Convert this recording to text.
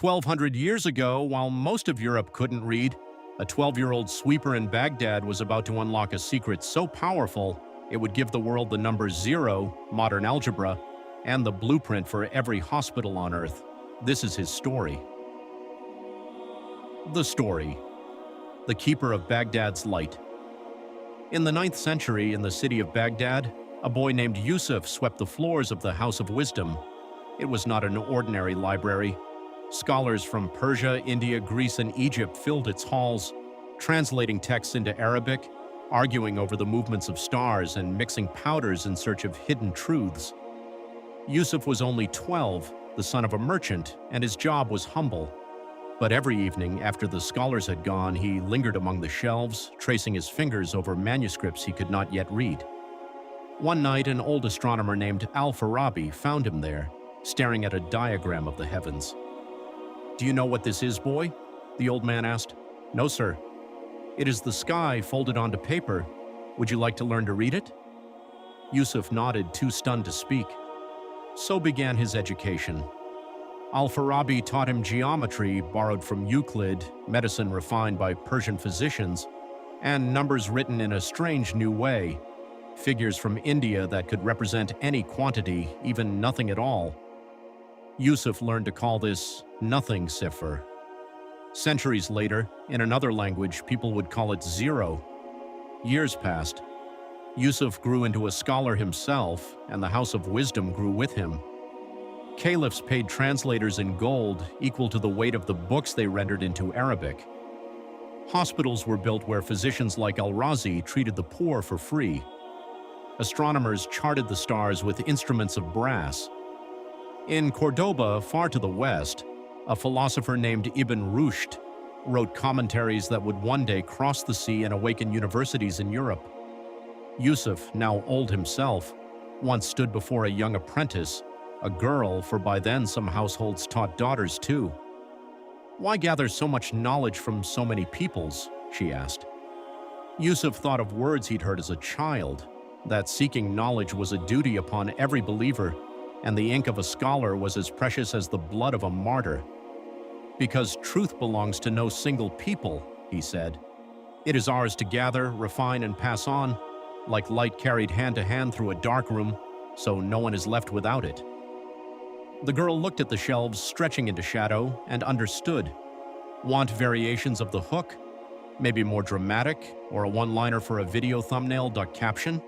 1,200 years ago, while most of Europe couldn't read, a 12-year-old sweeper in Baghdad was about to unlock a secret so powerful it would give the world the number zero, modern algebra, and the blueprint for every hospital on Earth. This is his story. The story. The Keeper of Baghdad's Light. In the 9th century, in the city of Baghdad, a boy named Yusuf swept the floors of the House of Wisdom. It was not an ordinary library. Scholars from Persia, India, Greece, and Egypt filled its halls, translating texts into Arabic, arguing over the movements of stars, and mixing powders in search of hidden truths. Yusuf was only 12, the son of a merchant, and his job was humble. But every evening, after the scholars had gone, he lingered among the shelves, tracing his fingers over manuscripts he could not yet read. One night, an old astronomer named Al-Farabi found him there, staring at a diagram of the heavens. "Do you know what this is, boy?" the old man asked. "No, sir." "It is the sky folded onto paper. Would you like to learn to read it?" Yusuf nodded, too stunned to speak. So began his education. Al-Farabi taught him geometry borrowed from Euclid, medicine refined by Persian physicians, and numbers written in a strange new way, figures from India that could represent any quantity, even nothing at all. Yusuf learned to call this nothing cipher. Centuries later, in another language, people would call it zero. Years passed. Yusuf grew into a scholar himself, and the House of Wisdom grew with him. Caliphs paid translators in gold equal to the weight of the books they rendered into Arabic. Hospitals were built where physicians like Al-Razi treated the poor for free. Astronomers charted the stars with instruments of brass. In Cordoba, far to the west, a philosopher named Ibn Rushd wrote commentaries that would one day cross the sea and awaken universities in Europe. Yusuf, now old himself, once stood before a young apprentice, a girl, for by then some households taught daughters too. "Why gather so much knowledge from so many peoples?" she asked. Yusuf thought of words he'd heard as a child, that seeking knowledge was a duty upon every believer, and the ink of a scholar was as precious as the blood of a martyr. "Because truth belongs to no single people," he said. "It is ours to gather, refine, and pass on, like light carried hand to hand through a dark room, so no one is left without it." The girl looked at the shelves stretching into shadow and understood. Want variations of the hook? Maybe more dramatic, or a one-liner for a video thumbnail caption?